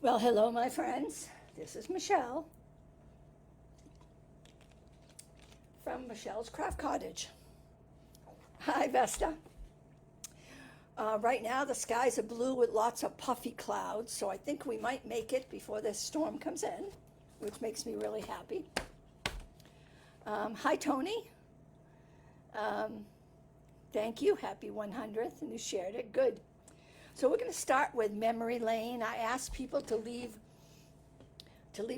Well, hello, my friends. This is Michelle from Michelle's Craft Cottage. Hi, Vesta. Right now, the skies are blue with lots of puffy clouds, so I think we might make it before this storm comes in, which makes me really happy. Hi, Tony. Um, Thank you. Happy 100th, and you shared it. Good. So we're going to start with memory lane. I asked people to leave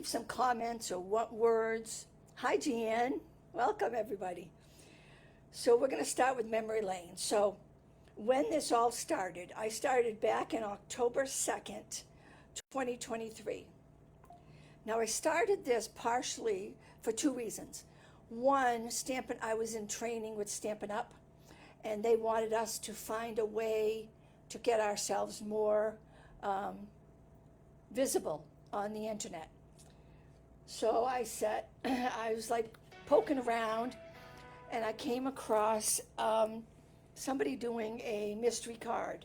some comments or what words. Hi, Jeanne. Welcome, everybody. So we're going to start with memory lane. So when this all started, I started back in October 2nd, 2023. Now, I started this partially for two reasons. One, I was in training with Stampin' Up, and they wanted us to find a way to get ourselves more visible on the internet. So I said, I was like poking around, and I came across somebody doing a mystery card.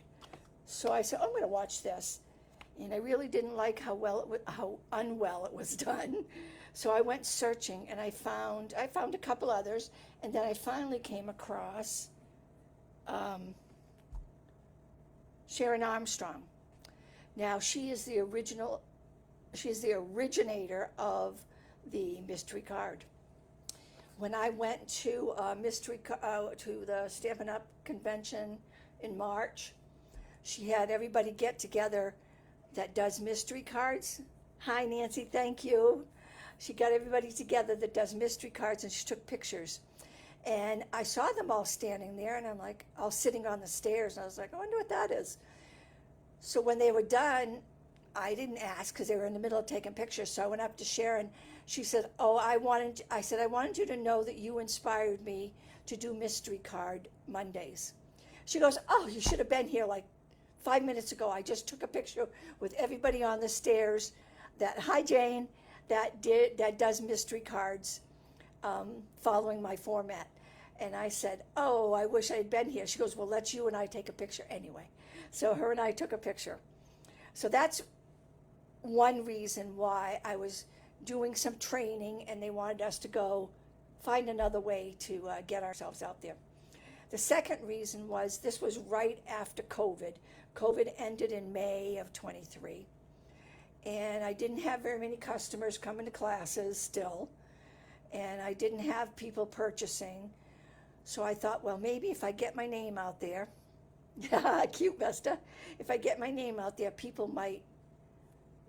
So I said, oh, I'm going to watch this. And I really didn't like how unwell it was done. So I went searching, and I found a couple others, and then I finally came across Sharon Armstrong. Now, she is the originator of the mystery card. When I went to to the Stampin' Up convention in March, she had everybody get together that does mystery cards. Hi, Nancy, thank you. She got everybody together that does mystery cards, and she took pictures. And I saw them all standing there, and I'm like, all sitting on the stairs, and I was like, I wonder what that is. So when they were done, I didn't ask because they were in the middle of taking pictures. So I went up to Sharon. She said, oh, I wanted you to know that you inspired me to do mystery card Mondays. She goes, oh, you should have been here like 5 minutes ago. I just took a picture with everybody on the stairs hi, Jane, that does mystery cards following my format. And I said, oh, I wish I had been here. She goes, well, let's you and I take a picture anyway. So her and I took a picture. So that's one reason why I was doing some training, and they wanted us to go find another way to get ourselves out there. The second reason was this was right after COVID. COVID ended in May of 23. And I didn't have very many customers coming to classes still. And I didn't have people purchasing. So I thought, well, maybe if I get my name out there, cute, Vesta. If I get my name out there, people might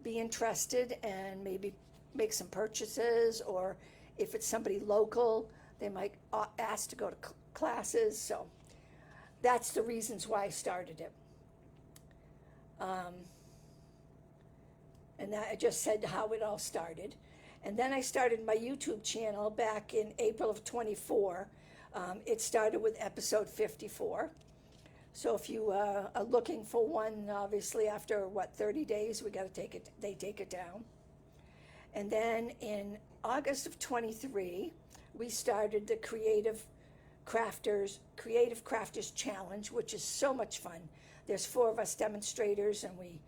be interested and maybe make some purchases, or if it's somebody local, they might ask to go to classes. So that's the reasons why I started it. And that I just said how it all started. And then I started my YouTube channel back in April of 24. It started with episode 54. So if you are looking for one, obviously after 30 days, they take it down. And then in August of 23, we started the Creative Crafters Challenge, which is so much fun. There's 4 of us demonstrators, and we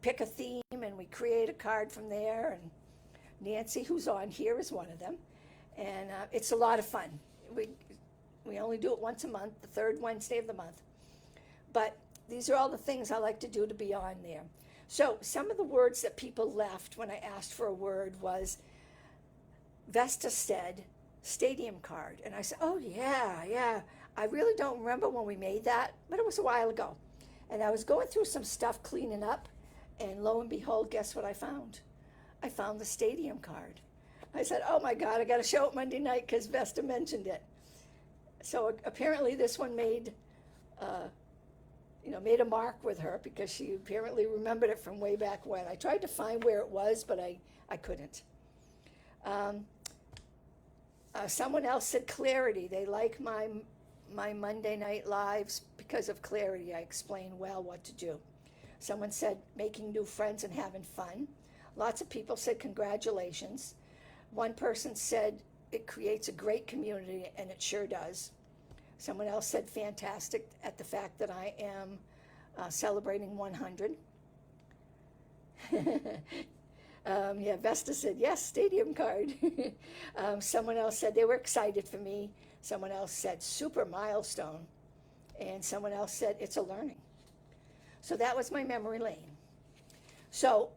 pick a theme and we create a card from there. And Nancy, who's on here, is one of them. And it's a lot of fun. We only do it once a month, the third Wednesday of the month. But these are all the things I like to do to be on there. So some of the words that people left when I asked for a word was, Vesta said, stadium card. And I said, oh, yeah. I really don't remember when we made that, but it was a while ago. And I was going through some stuff cleaning up, and lo and behold, guess what I found? I found the stadium card. I said, oh my God, I got to show it Monday night because Vesta mentioned it. So apparently this one made a mark with her, because she apparently remembered it from way back when. I tried to find where it was, but I couldn't. Someone else said clarity. They like my Monday night lives because of clarity. I explain well what to do. Someone said making new friends and having fun. Lots of people said congratulations. One person said it creates a great community, and it sure does. Someone else said fantastic at the fact that I am celebrating 100. Yeah, Vesta said, yes, stadium card. Someone else said they were excited for me. Someone else said super milestone. And someone else said it's a learning. So that was my memory lane. So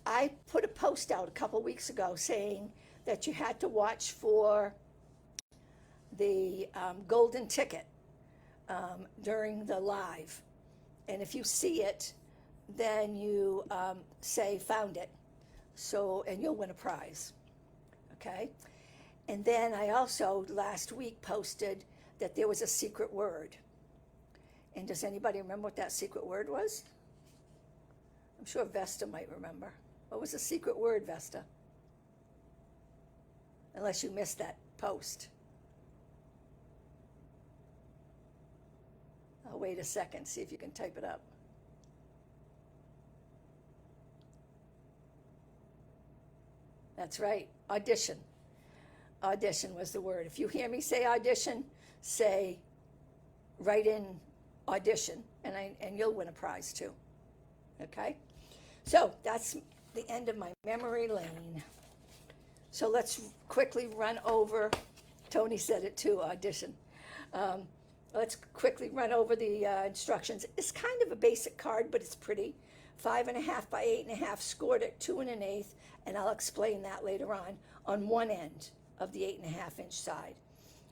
I put a post out a couple weeks ago saying that you had to watch for the golden ticket during the live. And if you see it, then you say found it. So, and you'll win a prize. Okay? And then I also last week posted that there was a secret word. And does anybody remember what that secret word was? I'm sure Vesta might remember. What was the secret word, Vesta? Unless you missed that post. I'll wait a second, see if you can type it up. That's right, audition. Audition was the word. If you hear me say audition, say, write in audition, and you'll win a prize too. Okay? So that's the end of my memory lane. So let's quickly run over, Tony said it too, audition. Let's quickly run over the instructions. It's kind of a basic card, but it's pretty. 5.5 by 8.5, scored at 2 1/8, and I'll explain that later on one end of the 8.5-inch side.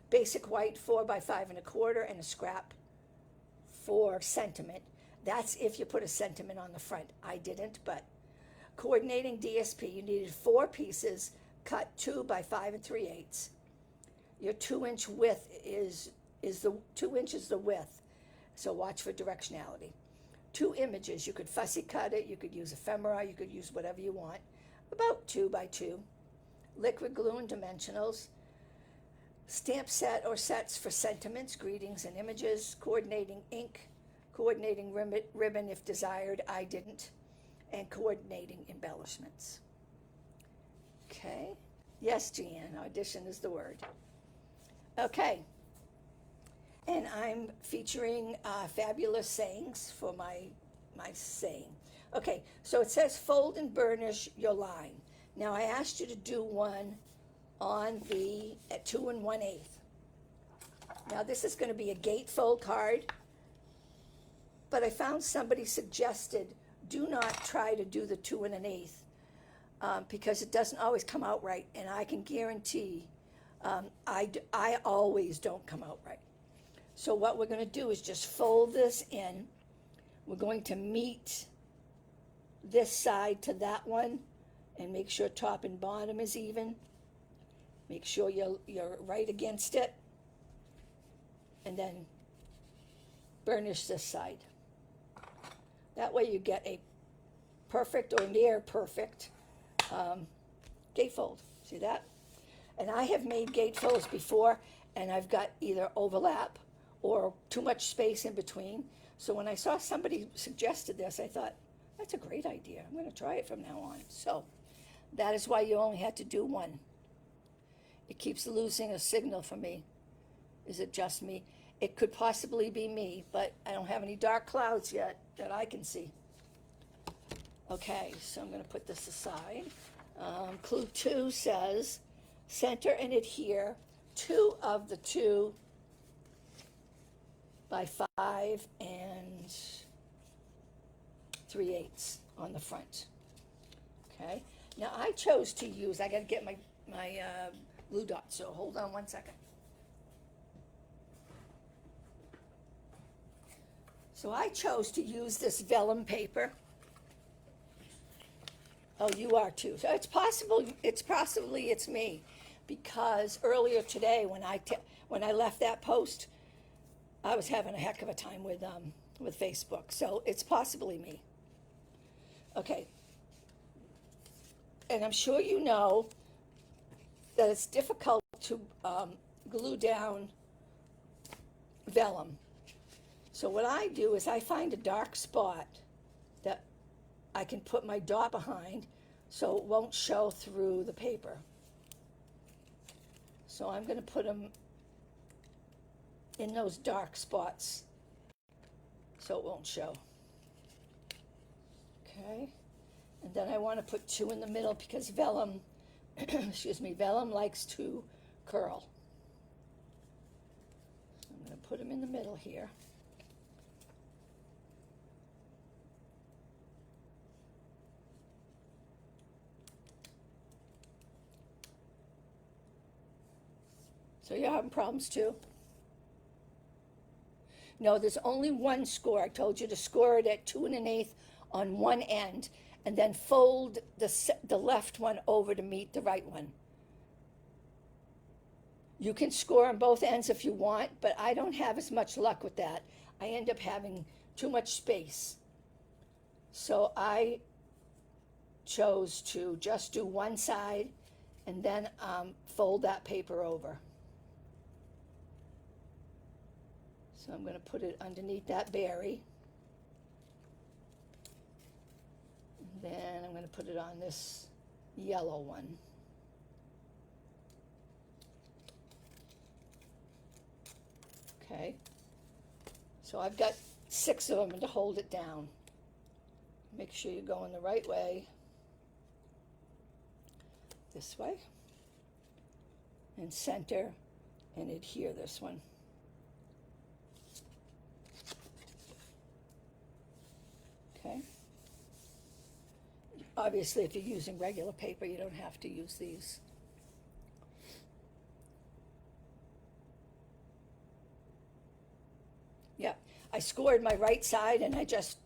Basic white 4 by 5 1/4, and a scrap for sentiment. That's if you put a sentiment on the front. I didn't, but coordinating DSP, you needed 4 pieces, cut 2 by 5 3/8. Your 2-inch width is the 2 inches the width, so watch for directionality. 2 images, you could fussy cut it, you could use ephemera, you could use whatever you want, about 2 by 2. Liquid glue and dimensionals. Stamp set or sets for sentiments, greetings, and images. Coordinating ink, coordinating ribbon if desired, I didn't, and coordinating embellishments. Okay, yes, Jeanne, audition is the word. Okay, and I'm featuring fabulous sayings for my saying. Okay, so it says fold and burnish your line. Now I asked you to do one on the at 2 1/8. Now this is going to be a gatefold card, but I found somebody suggested do not try to do the 2 1/8 because it doesn't always come out right, and I can guarantee I always don't come out right. So what we're going to do is just fold this in. We're going to meet this side to that one and make sure top and bottom is even. Make sure you're right against it. And then burnish this side. That way you get a perfect or near perfect gatefold. See that? And I have made gatefolds before, and I've got either overlap or too much space in between. So when I saw somebody suggested this, I thought, that's a great idea. I'm going to try it from now on. So that is why you only had to do one. It keeps losing a signal for me. Is it just me? It could possibly be me, but I don't have any dark clouds yet that I can see. Okay, so I'm going to put this aside. Clue 2 says, center and adhere 2 of the 2 by 5 3/8 on the front. Okay, now I chose to use, I got to get my glue dot, so hold on one second. So I chose to use this vellum paper. Oh, you are too. So it's possibly it's me, because earlier today when I left that post, I was having a heck of a time with Facebook. So it's possibly me. Okay. And I'm sure you know that it's difficult to glue down vellum. So what I do is I find a dark spot that I can put my dot behind so it won't show through the paper. So I'm going to put them in those dark spots so it won't show. Okay, And then I want to put 2 in the middle because vellum, excuse me, vellum likes to curl. So I'm going to put them in the middle here. So you're having problems too? No, there's only one score. I told you to score it at 2 1/8 on one end, and then fold the left one over to meet the right one. You can score on both ends if you want, but I don't have as much luck with that. I end up having too much space. So I chose to just do one side and then fold that paper over. So I'm going to put it underneath that berry. And then I'm going to put it on this yellow one. Okay. So I've got 6 of them to hold it down. Make sure you're going the right way. This way. And center and adhere this one. Okay. Obviously, if you're using regular paper, you don't have to use these. Yeah, I scored my right side and I just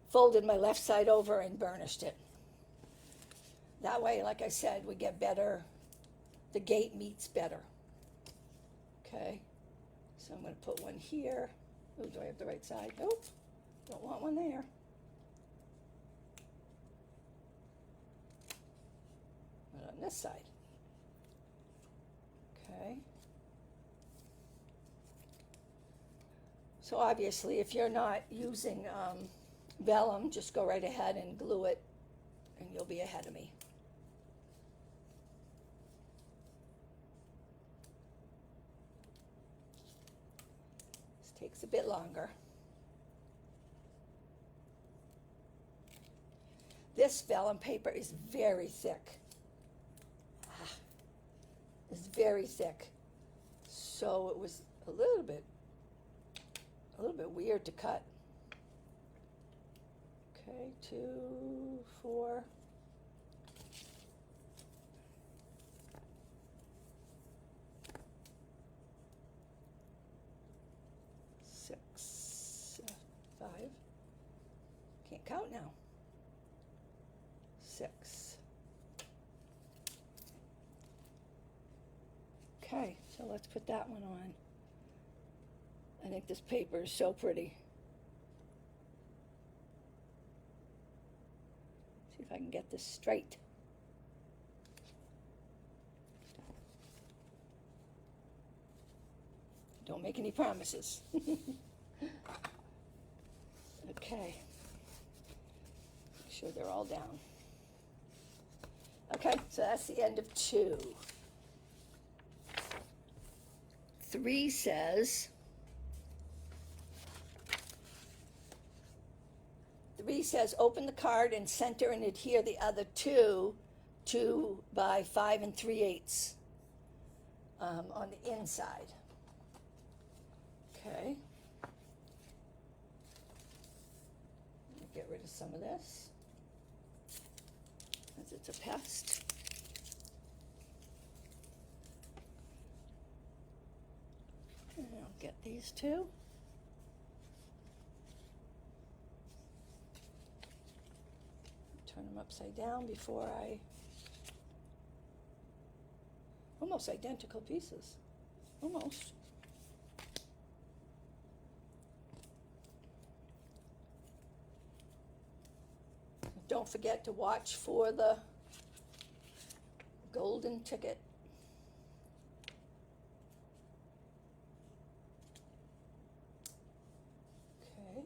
folded my left side over and burnished it. That way, like I said, we get better, the gate meets better. Okay, so I'm going to put one here. Oh, do I have the right side? Nope, don't want one there. But on this side. Okay. So obviously, if you're not using vellum, just go right ahead and glue it, and you'll be ahead of me. This takes a bit longer. This vellum paper is very thick. It's very thick. So it was a little bit weird to cut. Okay, 2, 4. Six, 5. Can't count now. 6. Okay, so let's put that one on. I think this paper is so pretty. See if I can get this straight. Don't make any promises. Okay. Make sure they're all down. Okay, so that's the end of 2. 3 says, 3 says, open the card and center and adhere the other 2 by 5 3/8 on the inside. Okay. Let me get rid of some of this, as it's a pest. And I'll get these 2. Turn them upside down before I, almost identical pieces, almost. Don't forget to watch for the golden ticket. Okay.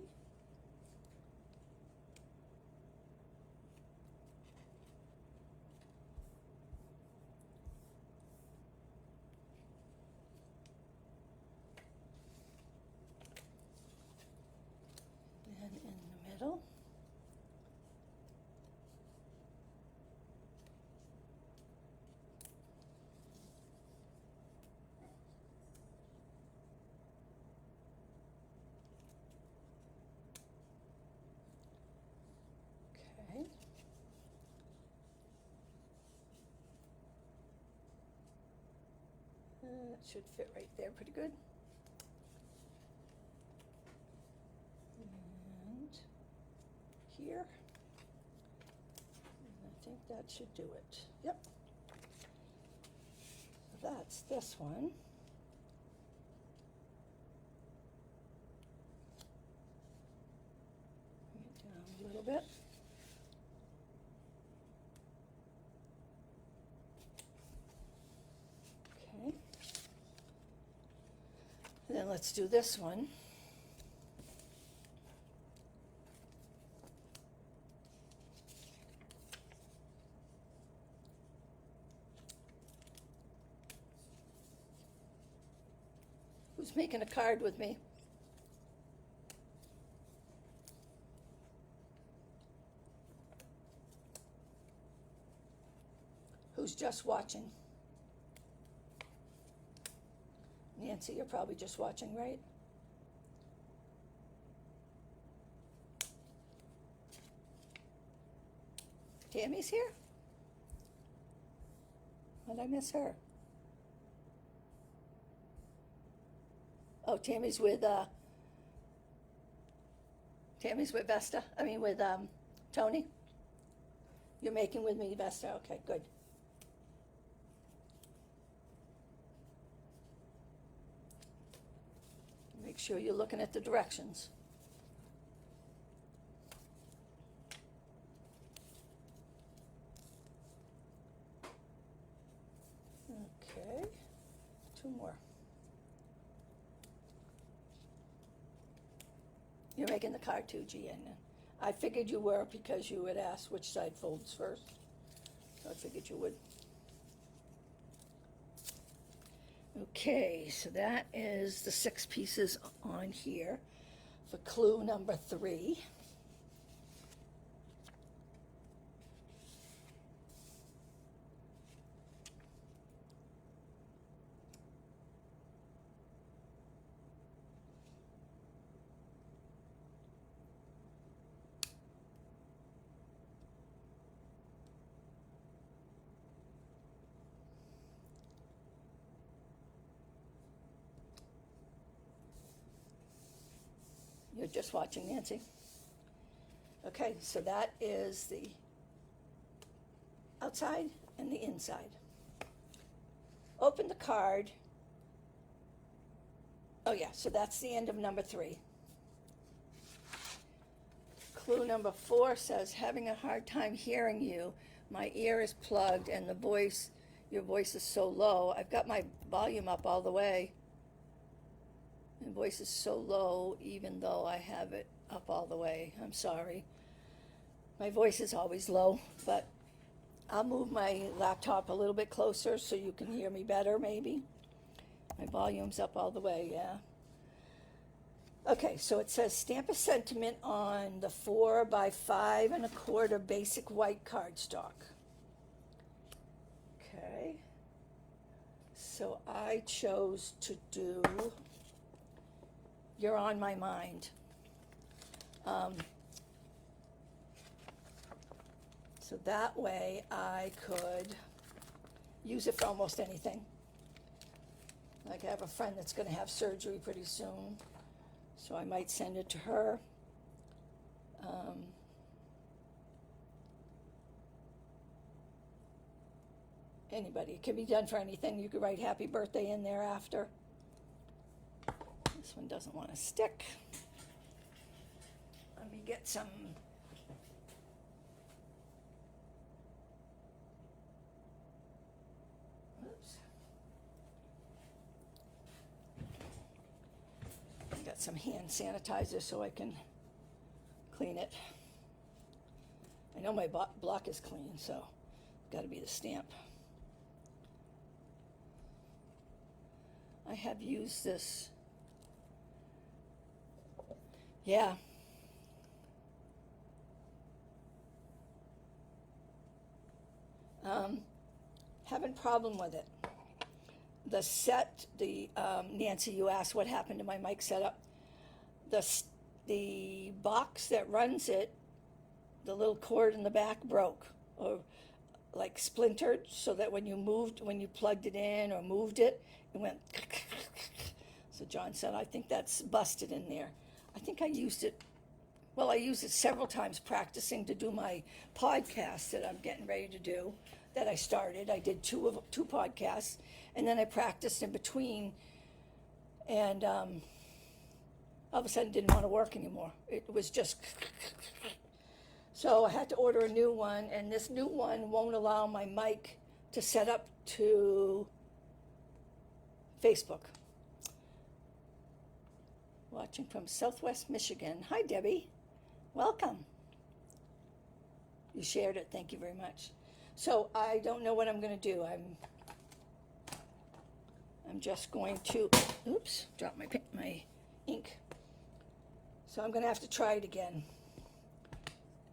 And in the middle. It should fit right there pretty good. And here. And I think that should do it. Yep. So that's this one. Bring it down a little bit. Okay. And then let's do this one. Who's making a card with me? Who's just watching? Nancy, you're probably just watching, right? Tammy's here? Did I miss her? Oh, Tammy's with Vesta. I mean with Tony. You're making with me, Vesta. Okay, good. Make sure you're looking at the directions. Okay, two more. You're making the card too, Gian. I figured you were because you had asked which side folds first. So I figured you would. Okay, so that is the 6 pieces on here for clue number 3. You're just watching, Nancy. Okay, so that is the outside and the inside. Open the card. Oh yeah, so that's the end of number 3. Clue number 4 says, having a hard time hearing you. My ear is plugged and your voice is so low. I've got my volume up all the way. My voice is so low even though I have it up all the way. I'm sorry. My voice is always low, but I'll move my laptop a little bit closer so you can hear me better maybe. My volume's up all the way, yeah. Okay, so it says stamp a sentiment on the 4 by 5 1/4 basic white cardstock. Okay. So I chose to do You're on My Mind. So that way I could use it for almost anything. Like I have a friend that's going to have surgery pretty soon, so I might send it to her. Anybody. It can be done for anything. You could write happy birthday in there after. This one doesn't want to stick. Let me get some. Oops. I got some hand sanitizer so I can clean it. I know my block is clean, so got to be the stamp. I have used this. Yeah. Having problem with it. The set, Nancy, you asked what happened to my mic setup. The box that runs it, the little cord in the back broke or like splintered, so that when you plugged it in or moved it, it went. So John said, I think that's busted in there. I think I used it, well, I used it several times practicing to do my podcast that I'm getting ready to do, that I started. I did two podcasts, and then I practiced in between, and all of a sudden didn't want to work anymore. It was just, so I had to order a new one, and this new one won't allow my mic to set up to Facebook. Watching from Southwest Michigan. Hi, Debbie. Welcome. You shared it. Thank you very much. So I don't know what I'm going to do. I'm just going to, oops, drop my ink. So I'm going to have to try it again.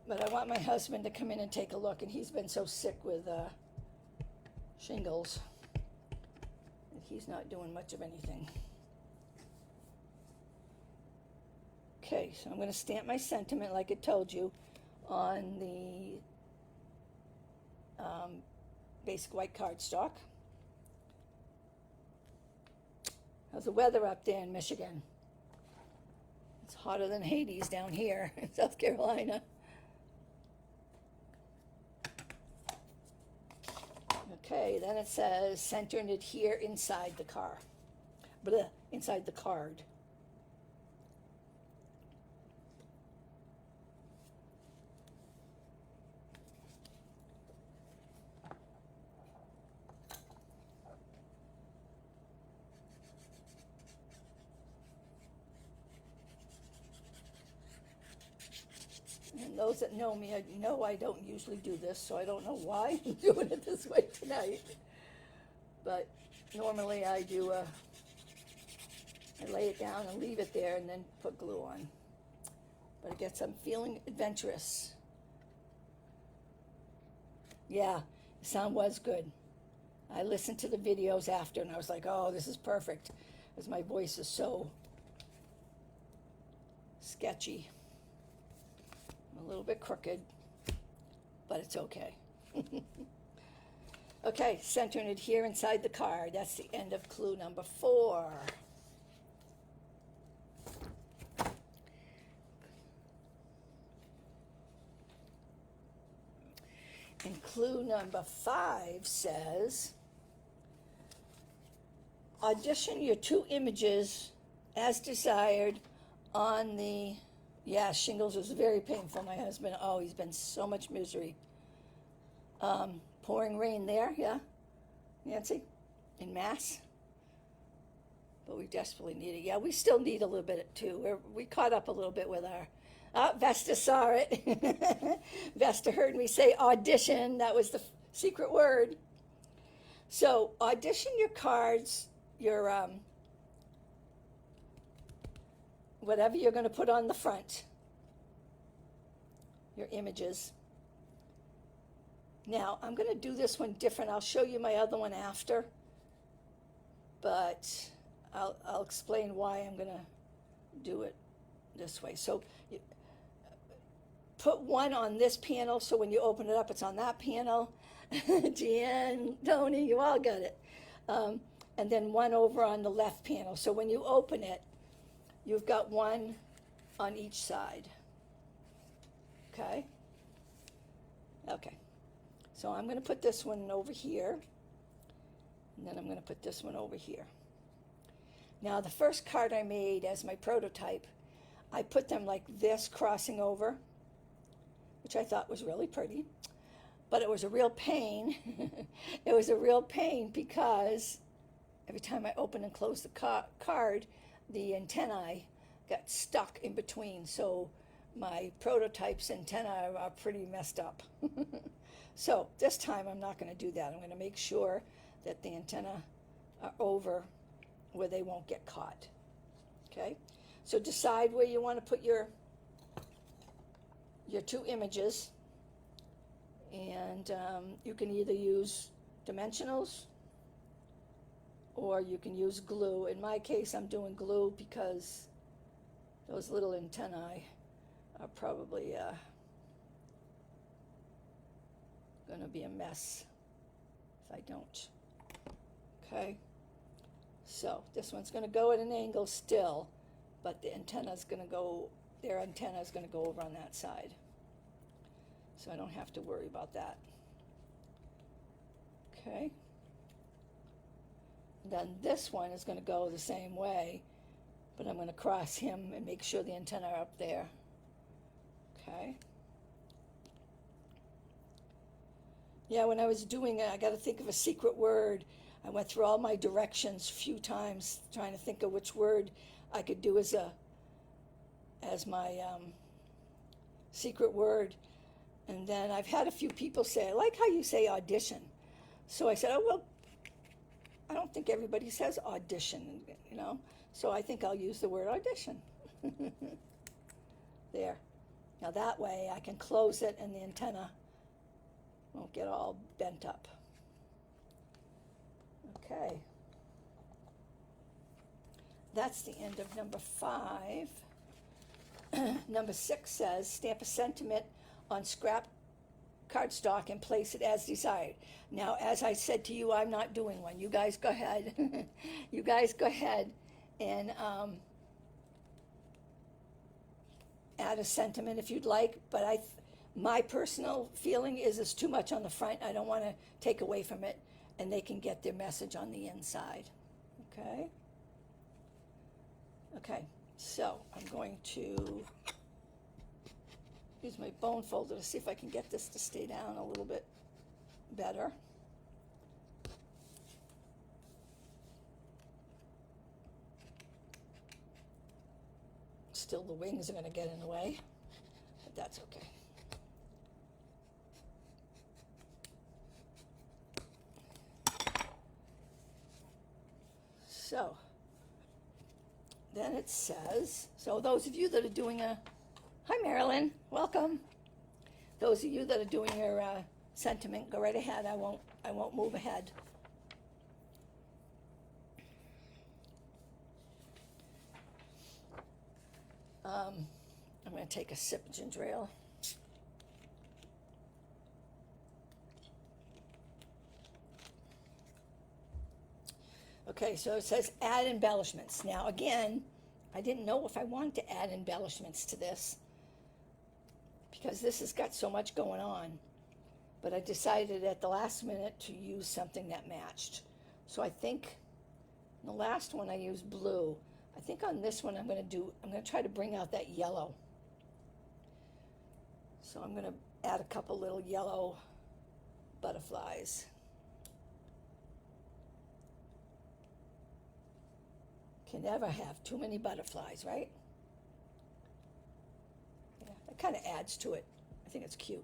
But I want my husband to come in and take a look, and he's been so sick with shingles that he's not doing much of anything. Okay, so I'm going to stamp my sentiment like I told you on the basic white cardstock. How's the weather up there in Michigan? It's hotter than Hades down here in South Carolina. Okay, then it says center and adhere inside the car. Blah, inside the card. And those that know me, I know I don't usually do this, so I don't know why I'm doing it this way tonight. But normally I do, I lay it down and leave it there and then put glue on. But I guess I'm feeling adventurous. Yeah, the sound was good. I listened to the videos after and I was like, oh, this is perfect, because my voice is so sketchy. A little bit crooked, but it's okay. Okay, center and adhere inside the card. That's the end of clue number 4. And clue number 5 says, audition your 2 images as desired on the, yeah, shingles was very painful. My husband, oh, he's been so much misery. Pouring rain there, yeah, Nancy, in Mass. But we desperately need it. Yeah, we still need a little bit too. We caught up a little bit with our, Vesta saw it. Vesta heard me say audition. That was the secret word. So audition your cards, your, whatever you're going to put on the front, your images. Now, I'm going to do this one different. I'll show you my other one after, but I'll explain why I'm going to do it this way. So put one on this panel, so when you open it up, it's on that panel. Jan, Tony, you all got it. And then one over on the left panel. So when you open it, you've got one on each side. Okay? Okay. So I'm going to put this one over here, and then I'm going to put this one over here. Now, the first card I made as my prototype, I put them like this, crossing over, which I thought was really pretty. But it was a real pain. It was a real pain because every time I opened and closed the card, the antennae got stuck in between. So my prototype's antennae are pretty messed up. So this time I'm not going to do that. I'm going to make sure that the antennae are over where they won't get caught. Okay? So decide where you want to put your 2 images. And you can either use dimensionals or you can use glue. In my case, I'm doing glue because those little antennae are probably going to be a mess if I don't. Okay, So this one's going to go at an angle still, but their antenna is going to go over on that side. So I don't have to worry about that. Okay. Then this one is going to go the same way, but I'm going to cross him and make sure the antenna are up there. Okay. Yeah, when I was doing it, I got to think of a secret word. I went through all my directions a few times trying to think of which word I could do as my secret word. And then I've had a few people say, I like how you say audition. So I said, oh, well, I don't think everybody says audition, you know. So I think I'll use the word audition. There. Now that way I can close it and the antenna won't get all bent up. Okay. That's the end of number 5. Number 6 says, stamp a sentiment on scrap cardstock and place it as desired. Now, as I said to you, I'm not doing one. You guys go ahead. You guys go ahead and add a sentiment if you'd like, but my personal feeling is it's too much on the front. I don't want to take away from it, and they can get their message on the inside. Okay? Okay, so I'm going to use my bone folder to see if I can get this to stay down a little bit better. Still, the wings are going to get in the way, but that's okay. So, then it says, so those of you that are doing hi Marilyn, welcome. Those of you that are doing your sentiment, go right ahead. I won't move ahead. I'm going to take a sip of ginger ale. Okay, so it says add embellishments. Now again, I didn't know if I wanted to add embellishments to this because this has got so much going on. But I decided at the last minute to use something that matched. So I think in the last one I used blue. I think on this one I'm going to try to bring out that yellow. So I'm going to add a couple little yellow butterflies. Can never have too many butterflies, right? Yeah, that kind of adds to it. I think it's cute.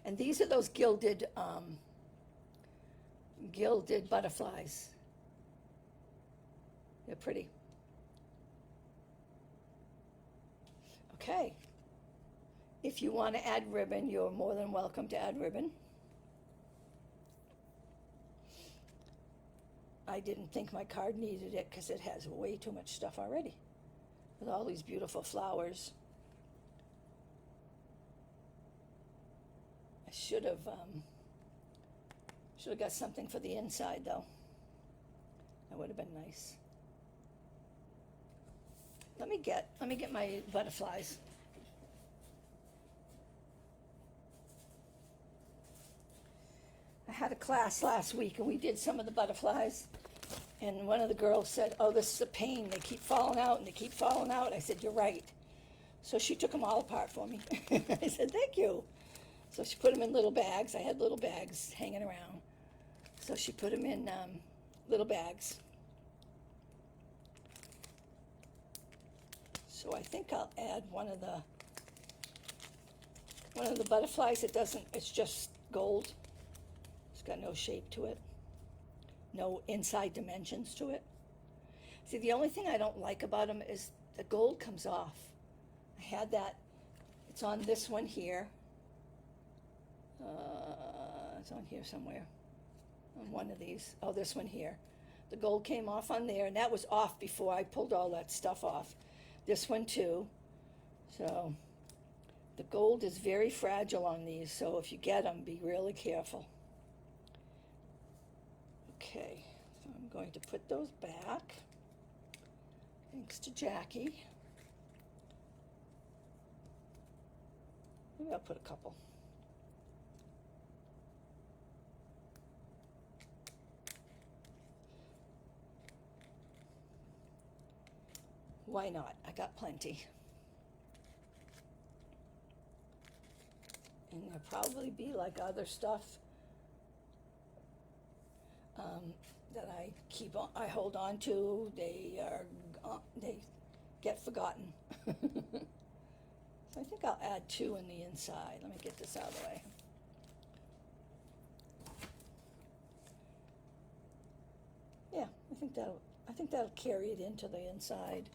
And these are those gilded butterflies. They're pretty. Okay. If you want to add ribbon, you're more than welcome to add ribbon. I didn't think my card needed it because it has way too much stuff already with all these beautiful flowers. I should have got something for the inside though. That would have been nice. Let me get my butterflies. I had a class last week and we did some of the butterflies. And one of the girls said, oh, this is a pain. They keep falling out and they keep falling out. I said, you're right. So she took them all apart for me. I said, thank you. So she put them in little bags. I had little bags hanging around. So she put them in little bags. So I think I'll add one of the butterflies. It's just gold. It's got no shape to it. No inside dimensions to it. See, the only thing I don't like about them is the gold comes off. I had that. It's on this one here. It's on here somewhere. On one of these. Oh, this one here. The gold came off on there, and that was off before I pulled all that stuff off. This one too. So the gold is very fragile on these, so if you get them, be really careful. Okay, so I'm going to put those back, thanks to Jackie. Maybe I'll put a couple. Why not? I got plenty. And there'll probably be like other stuff that I hold on to. They get forgotten. So I think I'll add 2 in the inside. Let me get this out of the way. Yeah, I think that'll carry it into the inside.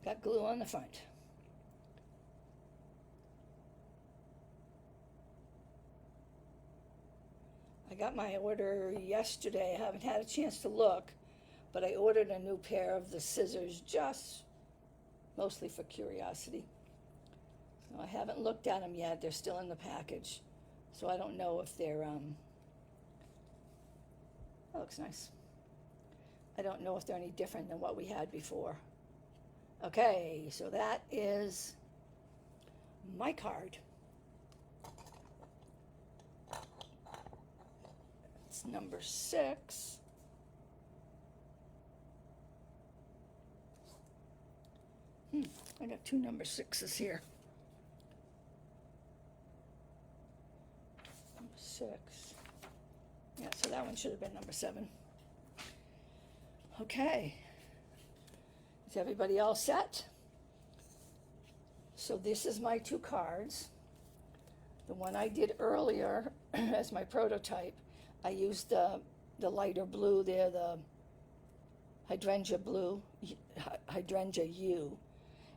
Got glue on the front. I got my order yesterday. I haven't had a chance to look, but I ordered a new pair of the scissors just mostly for curiosity. So I haven't looked at them yet. They're still in the package. So I don't know if they're, that looks nice. I don't know if they're any different than what we had before. Okay, so that is my card. It's number 6. I got 2 number 6s here. Number 6. Yeah, so that one should have been number 7. Okay. Is everybody all set? So this is my 2 cards. The one I did earlier as my prototype, I used the lighter blue there, the hydrangea blue, hydrangea U.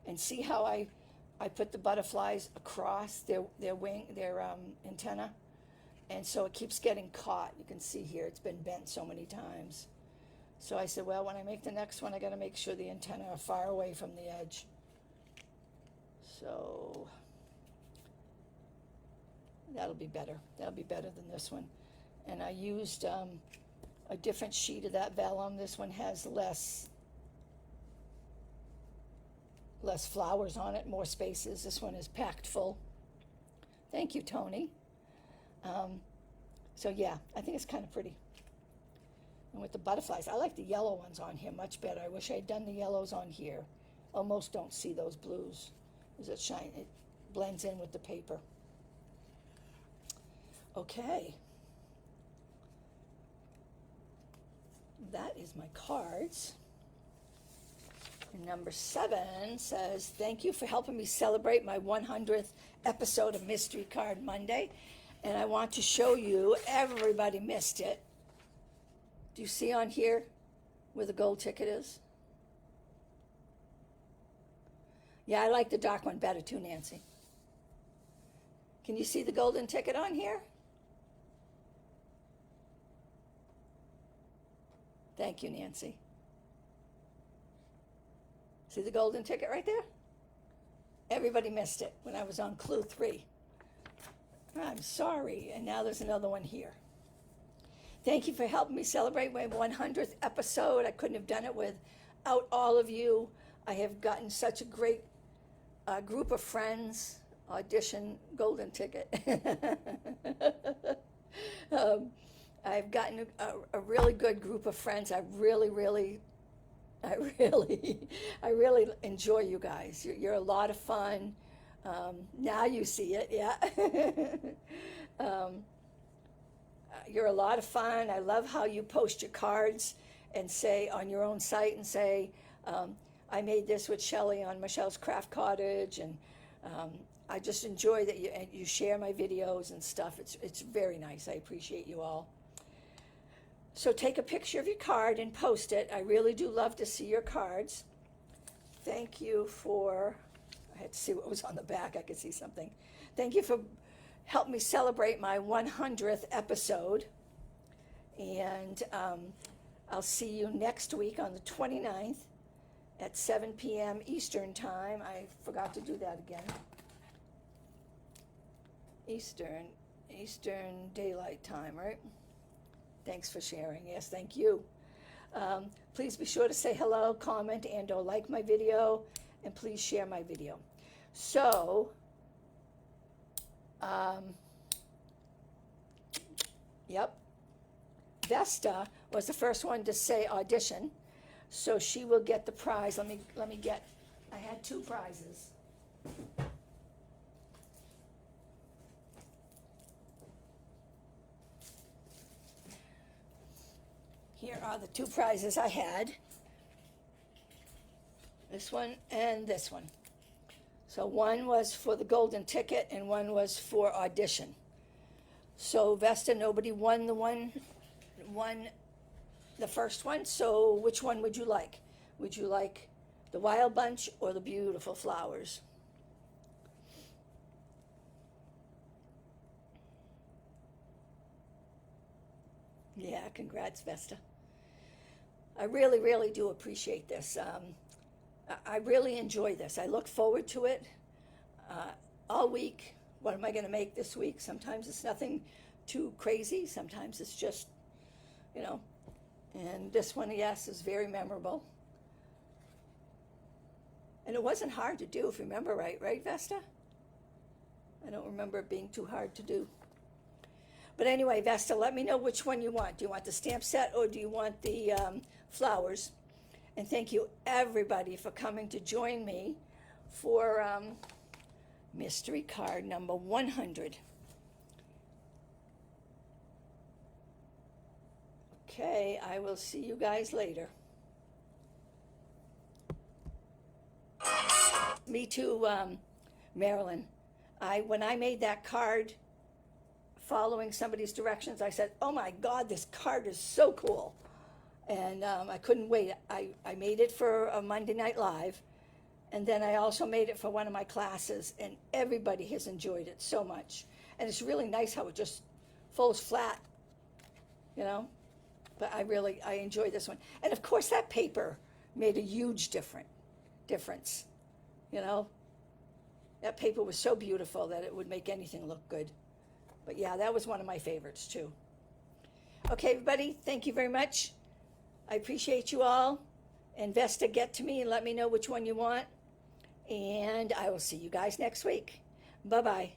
And see how I put the butterflies across their wing, their antenna? And so it keeps getting caught. You can see here, it's been bent so many times. So I said, well, when I make the next one, I got to make sure the antennae are far away from the edge. So that'll be better. That'll be better than this one. And I used a different sheet of that vellum. This one has less flowers on it, more spaces. This one is packed full. Thank you, Tony. So yeah, I think it's kind of pretty. And with the butterflies, I like the yellow ones on here much better. I wish I had done the yellows on here. Almost don't see those blues. As it blends in with the paper. Okay. That is my cards. And number 7 says, thank you for helping me celebrate my 100th episode of Mystery Card Monday. And I want to show you, everybody missed it. Do you see on here where the gold ticket is? Yeah, I like the dark one better too, Nancy. Can you see the golden ticket on here? Thank you, Nancy. See the golden ticket right there? Everybody missed it when I was on clue 3. I'm sorry, and now there's another one here. Thank you for helping me celebrate my 100th episode. I couldn't have done it without all of you. I have gotten such a great group of friends. Audition golden ticket. I've gotten a really good group of friends. I really enjoy you guys. You're a lot of fun. Now you see it, yeah. You're a lot of fun. I love how you post your cards and say on your own site and say, I made this with Shelley on Michelle's Craft Cottage, and I just enjoy that you share my videos and stuff. It's very nice. I appreciate you all. So take a picture of your card and post it. I really do love to see your cards. Thank you for, I had to see what was on the back. I could see something. Thank you for helping me celebrate my 100th episode. And I'll see you next week on the 29th at 7 p.m. Eastern Time. I forgot to do that again. Eastern Daylight Time, right? Thanks for sharing. Yes, thank you. Please be sure to say hello, comment, and or like my video, and please share my video. So, yep, Vesta was the first one to say audition, so she will get the prize. Let me get, I had 2 prizes. Here are the 2 prizes I had. This one and this one. So one was for the golden ticket and one was for audition. So Vesta, nobody won the first one, so which one would you like? Would you like the Wild Bunch or the Beautiful Flowers? Yeah, congrats, Vesta. I really, really do appreciate this. I really enjoy this. I look forward to it all week. What am I going to make this week? Sometimes it's nothing too crazy. Sometimes it's just, you know. And this one, yes, is very memorable. And it wasn't hard to do, if you remember right, Vesta? I don't remember it being too hard to do. But anyway, Vesta, let me know which one you want. Do you want the stamp set or do you want the flowers? And thank you, everybody, for coming to join me for mystery card number 100. Okay, I will see you guys later. Me too, Marilyn. When I made that card following somebody's directions, I said, oh my God, this card is so cool. And I couldn't wait. I made it for a Monday Night Live, and then I also made it for one of my classes, and everybody has enjoyed it so much. And it's really nice how it just folds flat, you know? But I enjoy this one. And of course, that paper made a huge difference, you know? That paper was so beautiful that it would make anything look good. But yeah, that was one of my favorites too. Okay, everybody, thank you very much. I appreciate you all. And Vesta, get to me and let me know which one you want. And I will see you guys next week. Bye-bye.